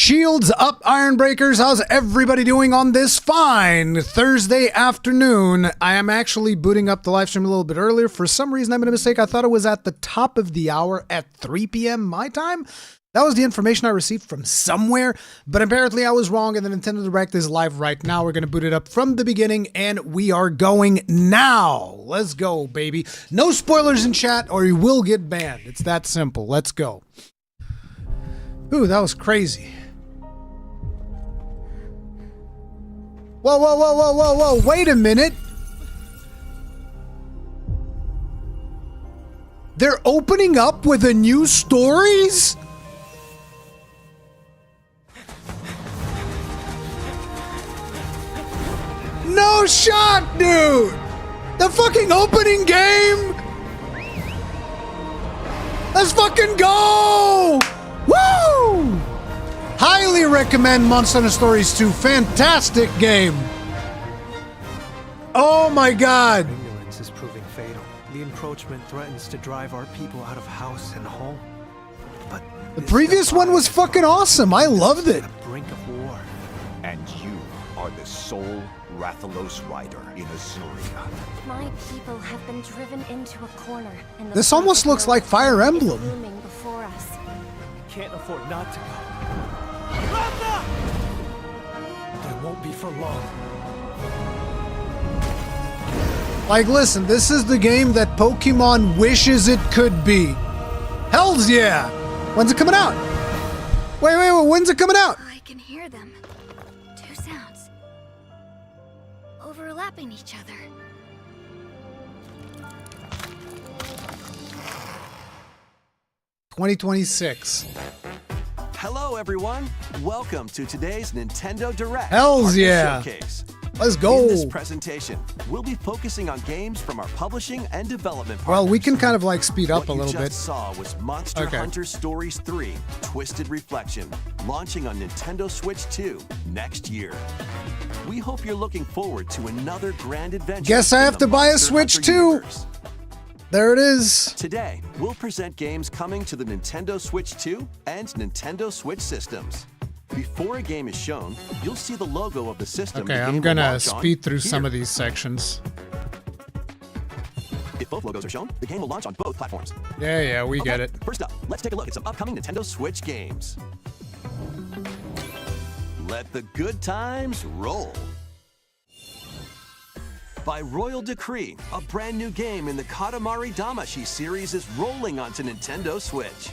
Shields up, Iron Breakers. How's everybody doing on this fine Thursday afternoon? I am actually booting up the live stream a little bit earlier. For some reason, I made a mistake. I thought it was at the top of the hour at 3 p.m. my time. That was the information I received from somewhere, but apparently I was wrong, and the Nintendo Direct is live right now. We're going to boot it up from the beginning, and we are going now. Let's go, baby. No spoilers in chat, or you will get banned. It's that simple. Let's go. Ooh, that was crazy. Whoa, whoa, whoa, whoa, whoa, whoa. Wait a minute. They're opening up with a new stories? No shot, dude! The fucking opening game? Let's fucking go! Woo! Highly recommend Monster Hunter Stories 2. Fantastic game. Oh my god. Ignorance is proving fatal. The encroachment threatens to drive our people out of house and home. But the previous one was fucking awesome. I loved it. At the brink of war. And you are the sole Rathalos rider in Azuria. My people have been driven into a corner. And This almost looks like Fire Emblem. Looming before us. Can't afford not to go. Ratha! But it won't be for long. Like, listen, this is the game that Pokemon wishes it could be. Hells yeah! When's it coming out? Wait, when's it coming out? I can hear them. Two sounds. Overlapping each other. $2026. Hello, everyone. Welcome to today's Nintendo Direct. Hells yeah. Showcase. Let's go. In this presentation, we'll be focusing on games from our publishing and development partners. Well, we can kind of like speed up what a little you bit. just saw was Monster Hunter Stories 3: Twisted Reflection, launching on Nintendo Switch 2 next year. We hope you're looking forward to another grand adventure. Guess I have to buy a Switch too. There it is. Today, we'll present games coming to the Nintendo Switch 2 and Nintendo Switch systems. Before a game is shown, you'll see the logo of the system. Okay, I'm gonna speed through some of these sections. If both logos are shown, the game will launch on both platforms. Yeah, we get it. First up, let's take a look at some upcoming Nintendo Switch games. Let the good times roll. By royal decree, a brand new game in the Katamari Damacy series is rolling onto Nintendo Switch.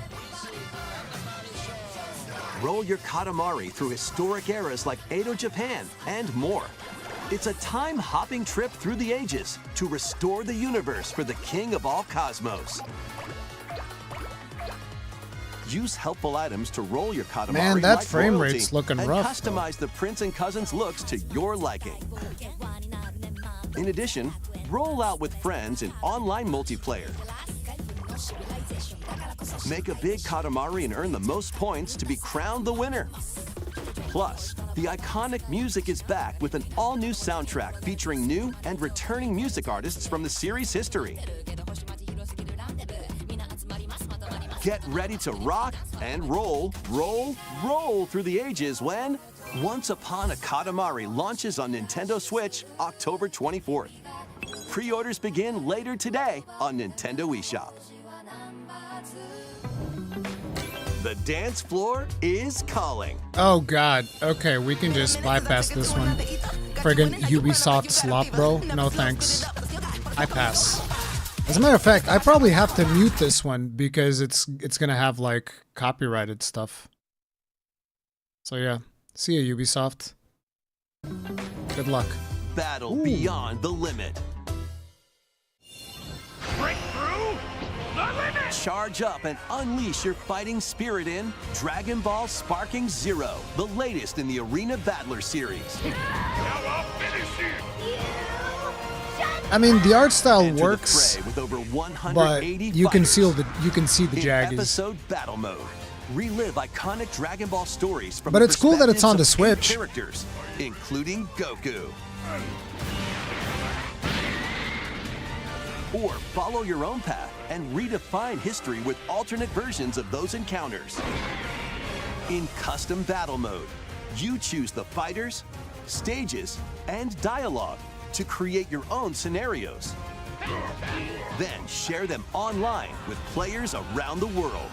Roll your Katamari through historic eras like Edo Japan and more. It's a time-hopping trip through the ages to restore the universe for the king of all cosmos. Use helpful items to roll your Katamari. Man, that like frame royalty rate's looking and rough. Customize the prince and cousins looks to your liking. In addition, roll out with friends in online multiplayer. Make a big Katamari and earn the most points to be crowned the winner. Plus, the iconic music is back with an all-new soundtrack featuring new and returning music artists from the series' history. Get ready to rock and roll through the ages when Once Upon a Katamari launches on Nintendo Switch October 24th. Pre-orders begin later today on Nintendo eShop. The dance floor is calling. Oh god. Okay, we can just bypass this one. Friggin' Ubisoft slop, bro. No thanks. I pass. As a matter of fact, I probably have to mute this one because it's gonna have like copyrighted stuff. So yeah. See ya, Ubisoft. Good luck. Battle beyond the limit. Break through the limit! Charge up and unleash your fighting spirit in Dragon Ball Sparking Zero, the latest in the Arena Battler series. Now I'll finish you! I mean, the art style Enter works, the fray with over 180 but you can see the in jaggies. episode battle mode. Relive iconic Dragon Ball stories from But it's cool that it's on the perspectives of Switch. characters, including Goku. Or follow your own path and redefine history with alternate versions of those encounters. In custom battle mode, you choose the fighters, stages, and dialogue to create your own scenarios. Then share them online with players around the world.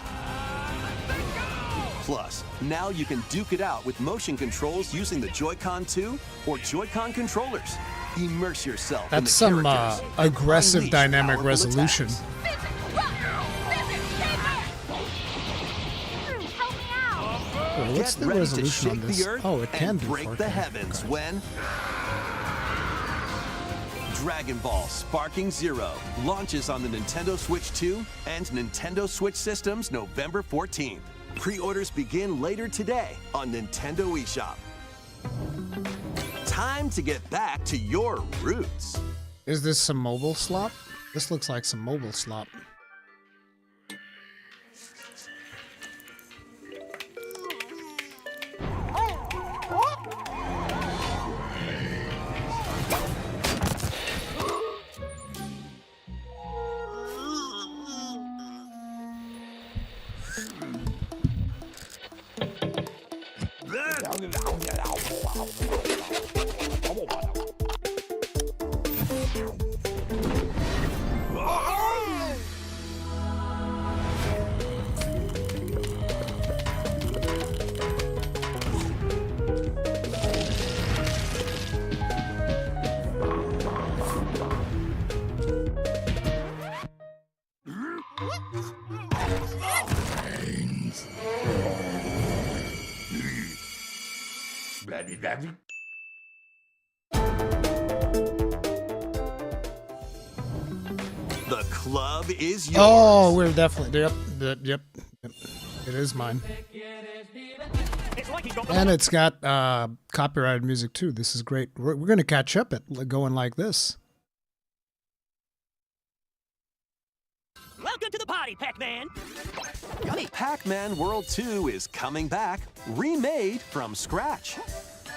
Plus, now you can duke it out with motion controls using the Joy-Con 2 or Joy-Con controllers. Immerse yourself in the That's some characters and aggressive unleash dynamic powerful resolution. attacks. Oh, what's Get the ready to resolution on shake this? the earth Oh, it can and do break 4K. the heavens when Dragon Ball Sparking Zero launches on the Nintendo Switch 2 and Nintendo Switch systems November 14th. Pre-orders begin later today on Nintendo eShop. Time to get back to your roots. Is this some mobile slop? This looks like some mobile slop. The club is yours. Oh, we're definitely yep. It is mine. And it's got copyrighted music too. This is great. We're gonna catch up at going like this. Welcome to the party, Pac-Man. Pac-Man World 2 is coming back, remade from scratch.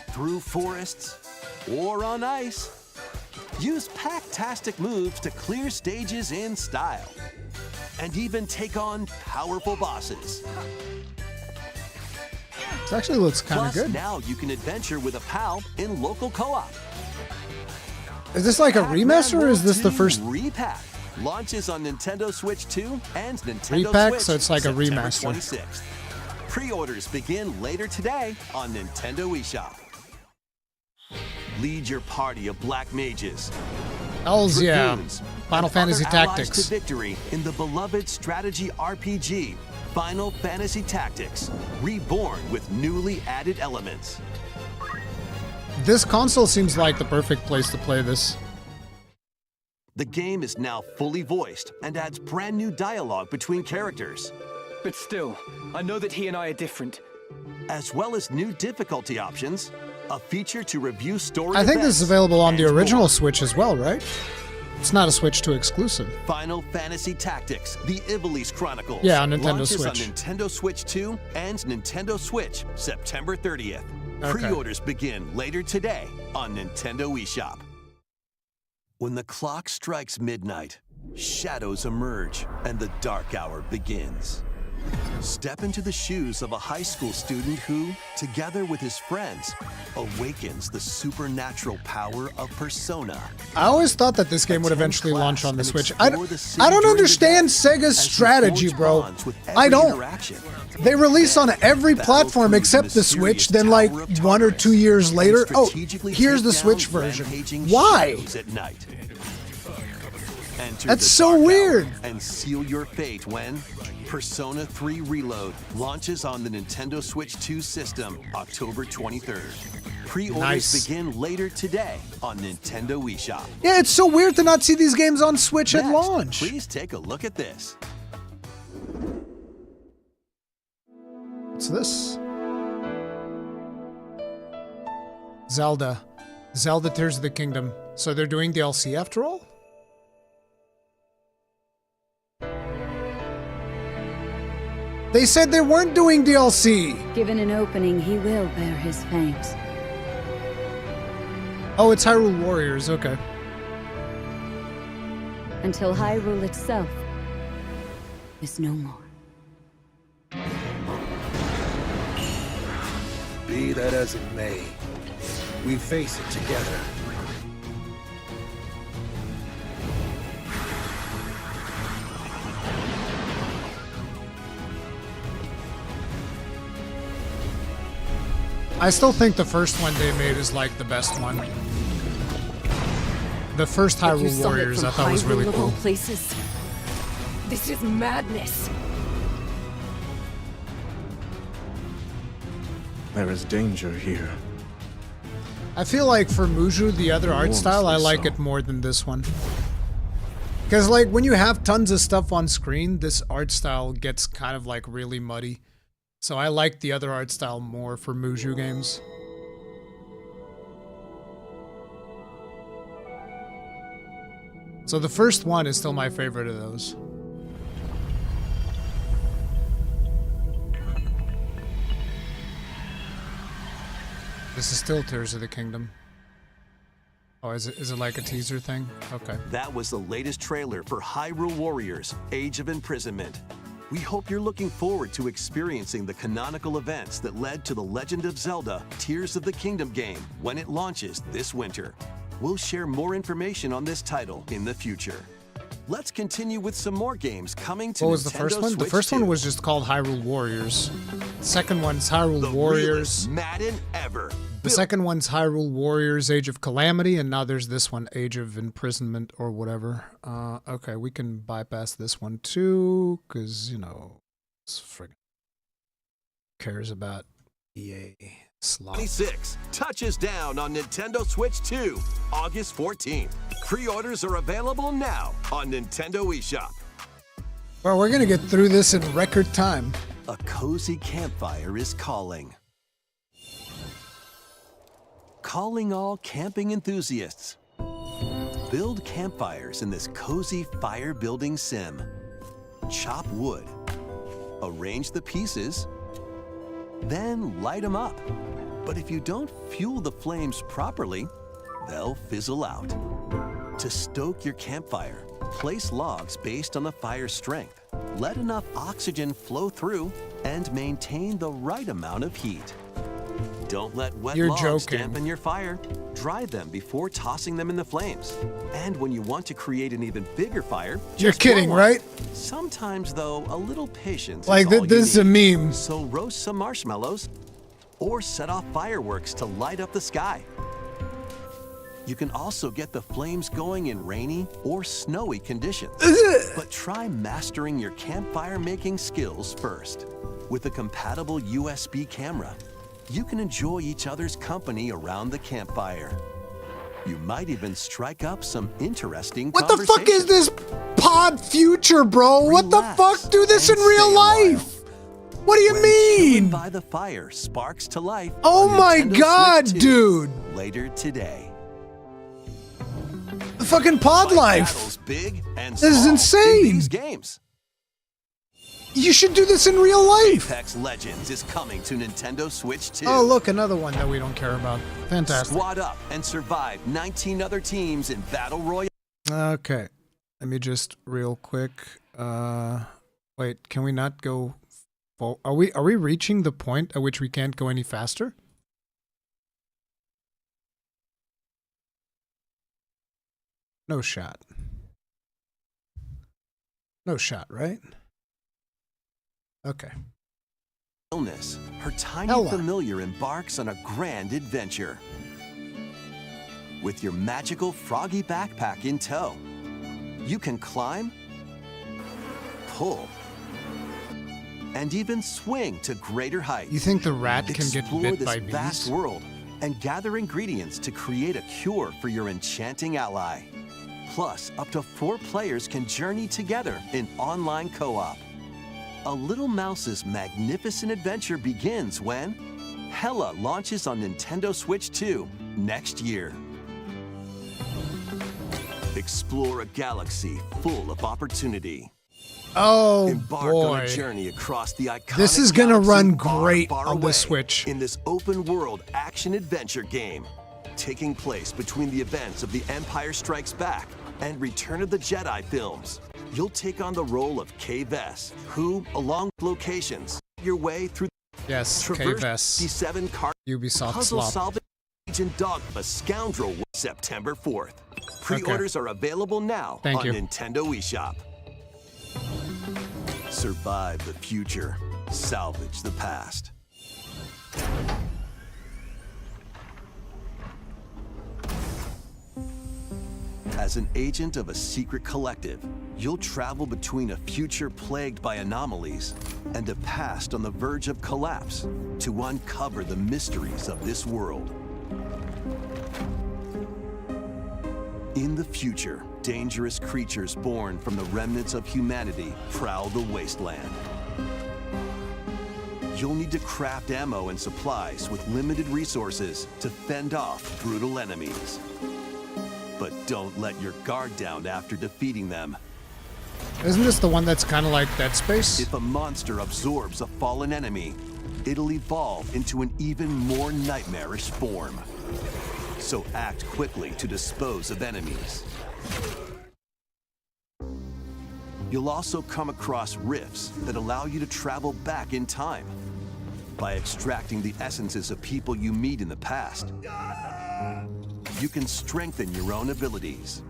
Through forests or on ice. Use Pac-tastic moves to clear stages in style. And even take on powerful bosses. This actually looks kind of Plus, good. now you can adventure with a pal in local co-op. Is this like a Pac-Man remaster or is World this the 2 first Re-PAC launches on Nintendo Switch 2 and Nintendo Re-PAC? Switch So it's like a September remaster. 26th. Pre-orders begin later today on Nintendo eShop. Lead your party of black mages. Hells yeah. Dragoons, Final and Fantasy other allies Tactics. to victory in the beloved strategy RPG, Final Fantasy Tactics, reborn with newly added elements. This console seems like the perfect place to play this. The game is now fully voiced and adds brand new dialogue between characters, But still, I know that he and I are different. as well as new difficulty options, a feature to review story I think this is events, available on the and original more. Switch as well, right? It's not a Switch 2 exclusive. Final Fantasy Tactics, The Ivalice Chronicles. Yeah, on Nintendo launches Switch. on Nintendo Switch 2 and Nintendo Switch September 30th. Okay. Pre-orders begin later today on Nintendo eShop. When the clock strikes midnight, shadows emerge and the dark hour begins. Step into the shoes of a high school student who, together with his friends, awakens the supernatural power of Persona. I always thought that this game would Attend eventually launch class on the and Switch. explore the city I don't during the understand day Sega's as you strategy, forge bro. bonds with I every don't. interaction. They release on every Battle platform through except the Switch, mysterious then like Tower of 1 or 2 years and later, oh, strategically here's the take Switch down version. rampaging Why? shadows at night. Enter That's the so dark hour weird. and seal your fate when Persona 3 Reload launches on the Nintendo Switch 2 system October 23rd. Pre-orders Nice. begin later today on Nintendo eShop. Yeah, it's so weird to not see these games on Switch at Next, launch. please take a look at this. What's this? Zelda. Zelda Tears of the Kingdom. So they're doing DLC after all? They said they weren't doing DLC. Given an opening, he will bear his fangs. Oh, it's Hyrule Warriors. Okay. Until Hyrule itself is no more. Be that as it may, we face it together. I still think the first one they made is like the best one. The first Hyrule Warriors I thought was really cool. Places. This is madness. There is danger here. I feel like for Muju, the other art style, I like it more than this one. Because like when you have tons of stuff on screen, this art style gets kind of like really muddy. So I like the other art style more for Muju games. So the first one is still my favorite of those. This is still Tears of the Kingdom. Oh, is it like a teaser thing? Okay. That was the latest trailer for Hyrule Warriors, Age of Imprisonment. We hope you're looking forward to experiencing the canonical events that led to The Legend of Zelda Tears of the Kingdom game when it launches this winter. We'll share more information on this title in the future. Let's continue with some more games coming to What was Nintendo the first one? Switch The first 2. one was just called Hyrule Warriors. The second one's Hyrule The Warriors. realest Madden ever. The second one's Hyrule Warriors Age of Calamity, and now there's this one, Age of Imprisonment or whatever. Okay, we can bypass this one too, because, you know, it's friggin' cares about EA slop. 26 touches down on Nintendo Switch 2, August 14th. Pre-orders are available now on Nintendo eShop. Well, we're gonna get through this in record time. A cozy campfire is calling. Calling all camping enthusiasts. Build campfires in this cozy fire building sim. Chop wood. Arrange the pieces. Then light them up. But if you don't fuel the flames properly, they'll fizzle out. To stoke your campfire, place logs based on the fire's strength. Let enough oxygen flow through and maintain the right amount of heat. Don't let wet You're logs joking. dampen your fire. Dry them before tossing them in the flames. And when you want to create an even bigger fire, You're just kidding, blow 'em. right? Sometimes, though, a little patience Like, is all this is you a need. meme. So roast some marshmallows or set off fireworks to light up the sky. You can also get the flames going in rainy or snowy conditions. But try mastering your campfire making skills first. With a compatible USB camera, you can enjoy each other's company around the campfire. You might even strike up some interesting What the fuck is conversations. this pod future, bro? What the Relax fuck? Do this in and real stay a while. life. What do you When Chillin' mean? By the fire sparks to life. Oh on my Nintendo god, Switch 2 dude. Later today. The fucking pod Fight life. battles big and This is small insane. in these games. You should do this in real life. Apex Legends is coming to Nintendo Switch 2. Oh, look, another one that we don't care about. Fantastic. Squad up and survive 19 other teams in Battle Royale. Okay. Let me just real quick. Wait, can we not go are we reaching the point at which we can't go any faster? No shot. No shot, right? Okay. Illness, her tiny Hela. familiar embarks on a grand adventure. With your magical froggy backpack in tow, you can climb, pull, and even swing to greater heights. You think the rat can get Explore bit this by vast bees? world and gather ingredients to create a cure for your enchanting ally. Plus, up to 4 players can journey together in online co-op. A little mouse's magnificent adventure begins when Hela launches on Nintendo Switch 2 next year. Explore a galaxy full of opportunity. Oh Embark on boy. a journey across the iconic This is gonna galaxy run far, great far on the away Switch. in this open-world action-adventure game, taking place between the events of The Empire Strikes Back and Return of the Jedi films. You'll take on the role of Kay Vess, who, along with locations, your way through Yes, Traverse KFS. D7 card Ubisoft puzzle slop. solving agent dog a scoundrel September 4th. Pre-orders are available now Thank on you. Nintendo eShop. Survive the future. Salvage the past. As an agent of a secret collective, you'll travel between a future plagued by anomalies and a past on the verge of collapse to uncover the mysteries of this world. In the future, dangerous creatures born from the remnants of humanity prowl the wasteland. You'll need to craft ammo and supplies with limited resources to fend off brutal enemies. But don't let your guard down after defeating them. Isn't this the one that's kind of like Dead Space? If a monster absorbs a fallen enemy, it'll evolve into an even more nightmarish form. So act quickly to dispose of enemies. You'll also come across rifts that allow you to travel back in time by extracting the essences of people you meet in the past. You can strengthen your own abilities.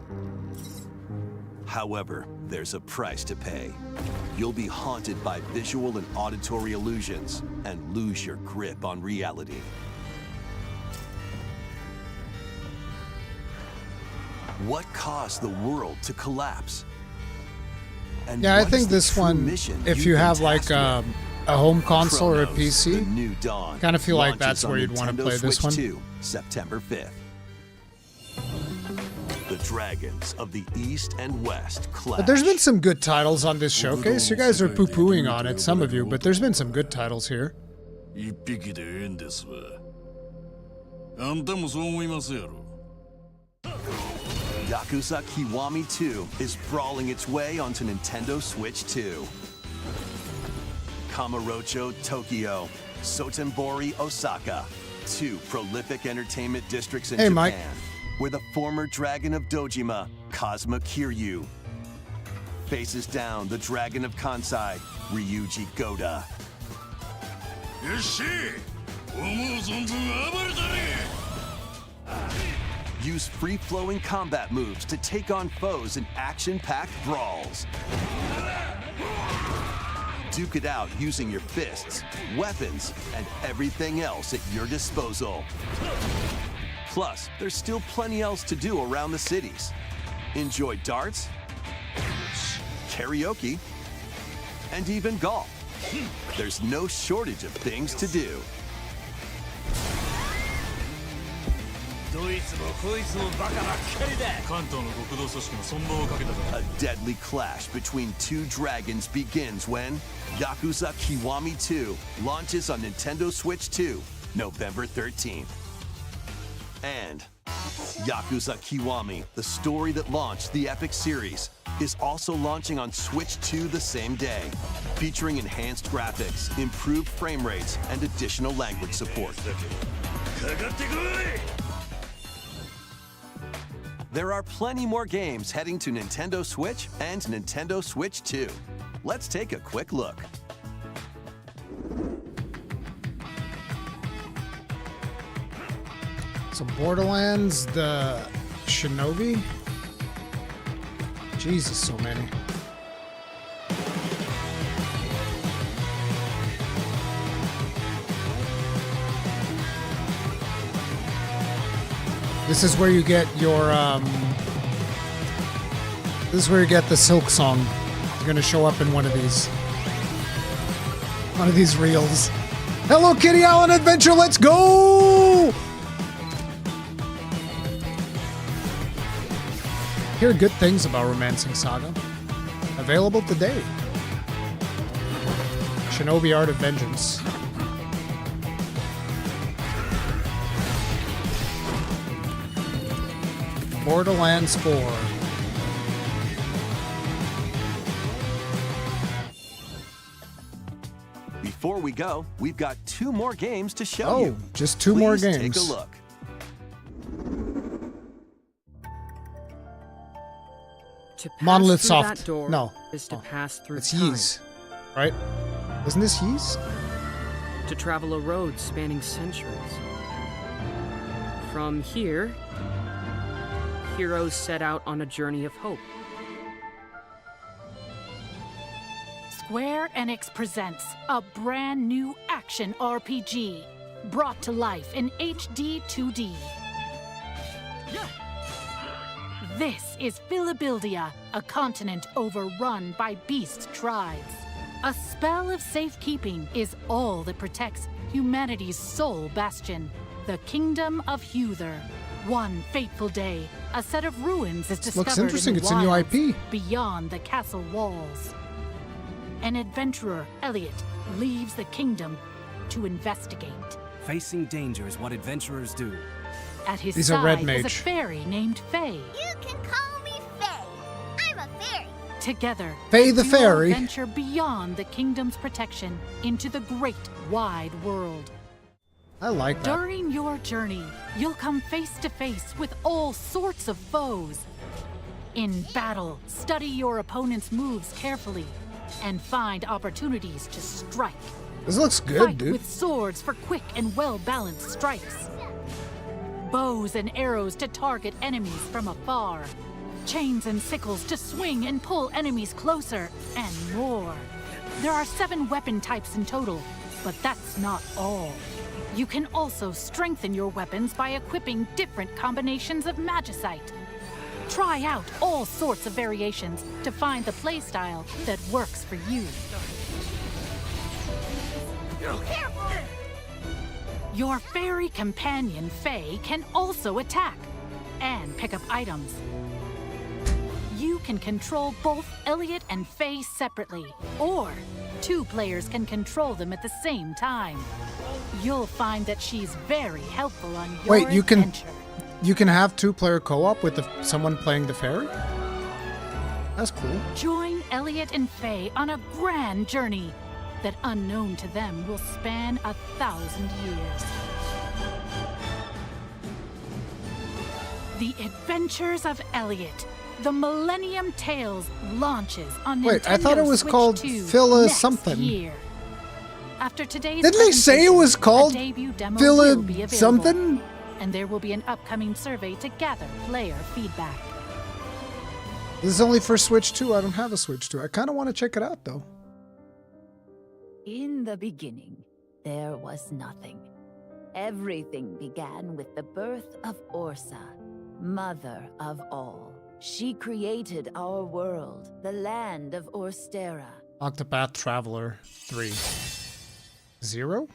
However, there's a price to pay. You'll be haunted by visual and auditory illusions and lose your grip on reality. What caused the world to collapse? And Yeah, I what think is the this true one, mission if you've you been have like tasked with? a home console or a Cronos, the PC, New Dawn, kind of feel like launches that's on where you'd want to Nintendo play this Switch one. 2, September 5th. The Dragons of the East and West clash. But there's been some good titles on this showcase. You guys are poo-pooing on it, some of you, but there's been some good titles here. 一匹でええんですわ。あんたもそう思いますやろ。 Yakuza Kiwami 2 is brawling its way onto Nintendo Switch 2. Kamurocho, Tokyo, Sotenbori, Osaka, two prolific entertainment districts in Hey, Japan, Mike. where the former dragon of Dojima, Kazuma Kiryu, faces down the dragon of Kansai, Ryuji Goda. よっしゃ思う存分暴れたれ Use free-flowing combat moves to take on foes in action-packed brawls. Duke it out using your fists, weapons, and everything else at your disposal. Plus, there's still plenty else to do around the cities. Enjoy darts, karaoke, and even golf. There's no shortage of things to do. どいつもこいつもバカばっかりだ。関東の極道組織の存亡をかけたぞ A deadly clash between two dragons begins when Yakuza Kiwami 2 launches on Nintendo Switch 2, November 13th. And Yakuza Kiwami, the story that launched the epic series, is also launching on Switch 2 the same day, featuring enhanced graphics, improved frame rates, and additional language support. かかってこい There are plenty more games heading to Nintendo Switch and Nintendo Switch 2. Let's take a quick look. So Borderlands, the Shinobi? Jesus, so many. This is where you get your, this is where you get the Silk Song. It's gonna show up in one of these reels. Hello Kitty Island Adventure, let's go! Hear good things about Romancing Saga. Available today. Shinobi Art of Vengeance. Borderlands 4. Before we go, we've got two more games to show Oh, you. just two more Please games. Take a look. To pass Monolith through Soft. that door No. is to Oh. pass through It's time. Ys, right? Isn't this Ys? to travel a road spanning centuries. From here, heroes set out on a journey of hope. Square Enix presents a brand new action RPG brought to life in HD 2D. This is Philabildia, a continent overrun by beast tribes. A spell of safekeeping is all that protects humanity's sole bastion, the Kingdom of Huther. One fateful day, a set of ruins is discovered Looks interesting. in the It's a new wilds IP. beyond the castle walls. An adventurer, Elliot, leaves the kingdom to investigate. Facing danger is what adventurers do. At his He's a red side is a mage. fairy named Faye. You can call me Faye. I'm a fairy. Together, Faye the duo fairy. venture beyond the kingdom's protection into the great wide world. I like that. During your journey, you'll come face to face with all sorts of foes. In battle, study your opponent's moves carefully and find opportunities to strike. This looks good, Fight dude. with swords for quick and well-balanced strikes. Bows and arrows to target enemies from afar. Chains and sickles to swing and pull enemies closer, and more. There are 7 weapon types in total, but that's not all. You can also strengthen your weapons by equipping different combinations of magicite. Try out all sorts of variations to find the playstyle that works for you. Your fairy companion, Faye, can also attack and pick up items. You can control both Elliot and Faye separately, or 2 players can control them at the same time. You'll find that she's very helpful on your Wait, you can adventure. have 2-player co-op with someone playing the fairy? That's cool. Join Elliot and Faye on a grand journey that, unknown to them, will span 1,000 years. The Adventures of Elliot, the Millennium Tales, launches on Nintendo Wait, I thought it was Switch called 2 Phila next something. year. After today's Didn't they say it was presentation, called a debut demo Phila will be available, something? and there will be an upcoming survey to gather player feedback. This is only for Switch 2. I don't have a Switch 2. I kind of want to check it out, though. In the beginning, there was nothing. Everything began with the birth of Orsa, mother of all. She created our world, the land of Orstera. Octopath Traveler 3. 0?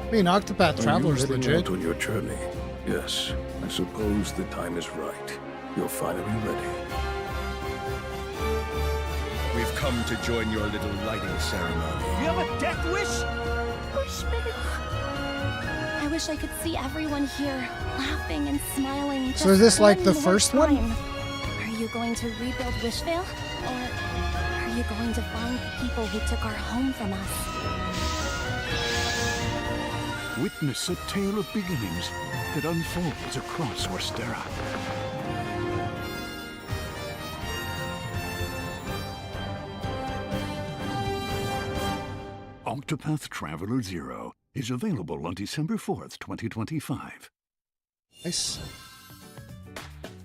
I mean, Octopath Traveler is legit. On your journey. Yes, I suppose the time is right. You're finally ready. We've come to join your little lighting ceremony. You have a death wish? I wish I could see everyone here laughing and smiling. So is this like the one more first one? time. Are you going to rebuild Wishvale? Or are you going to find the people who took our home from us? Witness a tale of beginnings that unfolds across Orstera. Octopath Traveler 0 is available on December 4th, 2025. Nice.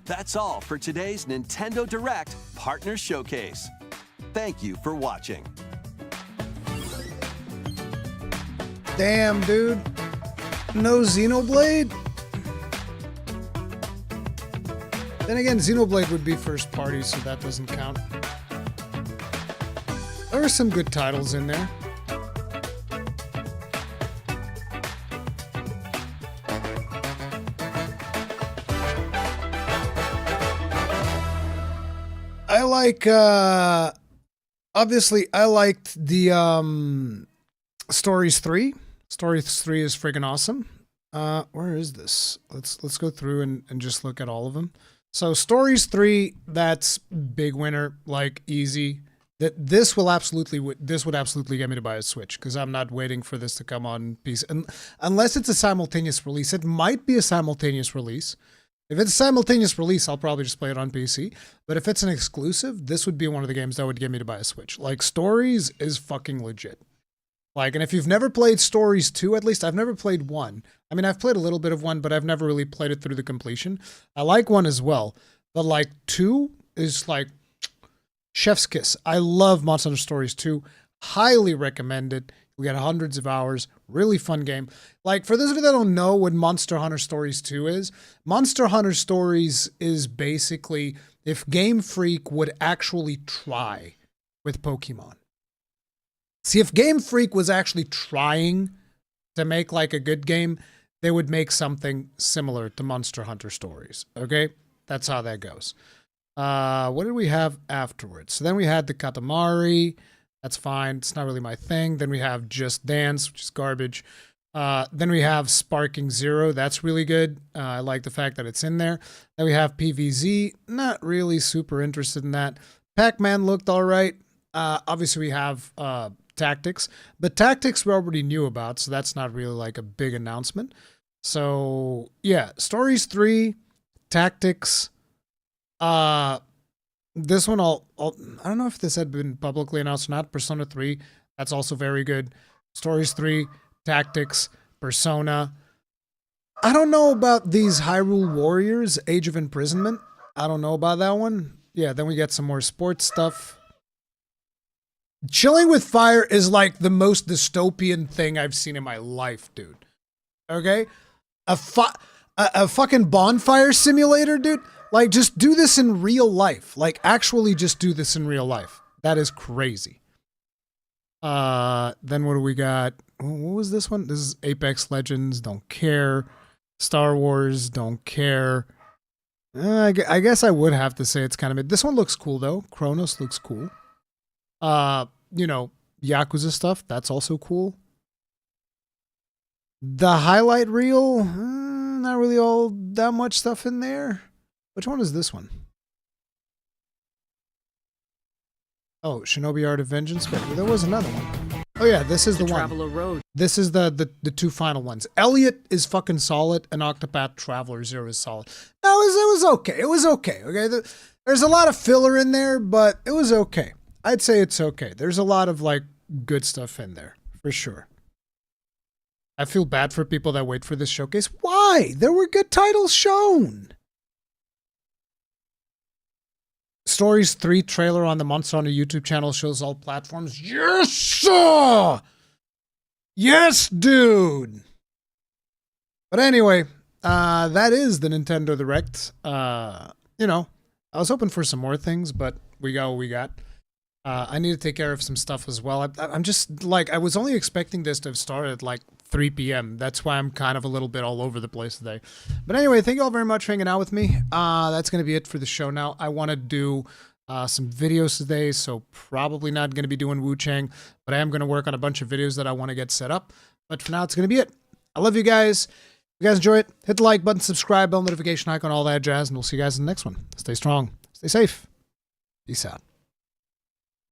That's all for today's Nintendo Direct Partner Showcase. Thank you for watching. Damn, dude. No Xenoblade? Then again, Xenoblade would be first party, so that doesn't count. There are some good titles in there. I like, obviously, I liked the, Stories 3. Stories 3 is friggin' awesome. Where is this? Let's go through and just look at all of them. So Stories 3, that's big winner, like easy. This would absolutely get me to buy a Switch, because I'm not waiting for this to come on PC. Unless it's a simultaneous release. It might be a simultaneous release. If it's a simultaneous release, I'll probably just play it on PC. But if it's an exclusive, this would be one of the games that would get me to buy a Switch. Like, Stories is fucking legit. Like, and if you've never played Stories 2, at least I've never played 1. I mean, I've played a little bit of 1, but I've never really played it through the completion. I like 1 as well. But like 2 is like chef's kiss. I love Monster Hunter Stories 2. Highly recommend it. We got hundreds of hours. Really fun game. Like, for those of you that don't know what Monster Hunter Stories 2 is, Monster Hunter Stories is basically if Game Freak would actually try with Pokemon. See, if Game Freak was actually trying to make like a good game, they would make something similar to Monster Hunter Stories. Okay? That's how that goes. What did we have afterwards? So then we had the Katamari. That's fine. It's not really my thing. Then we have Just Dance, which is garbage. Then we have Sparking Zero. That's really good. I like the fact that it's in there. Then we have PVZ. Not really super interested in that. Pac-Man looked all right. Obviously, we have Tactics. But Tactics we already knew about, so that's not really like a big announcement. So, yeah. Stories 3, Tactics. This one, I don't know if this had been publicly announced or not. Persona 3, that's also very good. Stories 3, Tactics, Persona. I don't know about these Hyrule Warriors, Age of Imprisonment. I don't know about that one. Yeah, then we get some more sports stuff. Chilling with Fire is like the most dystopian thing I've seen in my life, dude. Okay? A fucking bonfire simulator, dude? Like, just do this in real life. Like, actually just do this in real life. That is crazy. Then what do we got? What was this one? This is Apex Legends. Don't care. Star Wars. Don't care. I guess I would have to say it's kind of mid. This one looks cool, though. Cronos looks cool. You know, Yakuza stuff. That's also cool. The highlight reel. Not really all that much stuff in there. Which one is this one? Oh, Shinobi Art of Vengeance. Wait, there was another one. Oh yeah, this is the one. Traveler Road. This is the two final ones. Elliot is fucking solid, and Octopath Traveler 0 is solid. No, it was okay. It was okay. Okay, there's a lot of filler in there, but it was okay. I'd say it's okay. There's a lot of like good stuff in there for sure. I feel bad for people that wait for this showcase. Why? There were good titles shown. Stories 3 trailer on the Monster Hunter YouTube channel shows all platforms. Yes, sir! Yes, dude! But anyway, that is the Nintendo Direct. You know, I was hoping for some more things, but we got what we got. I need to take care of some stuff as well. I'm just, like, I was only expecting this to have started at, like, 3 p.m. That's why I'm kind of a little bit all over the place today. But anyway, thank you all very much for hanging out with me. That's going to be it for the show now. I want to do some videos today, so probably not going to be doing Wu Chang, but I am going to work on a bunch of videos that I want to get set up. But for now, it's going to be it. I love you guys. If you guys enjoy it, hit the like button, subscribe, bell notification icon, all that jazz, and we'll see you guys in the next one. Stay strong. Stay safe. Peace out.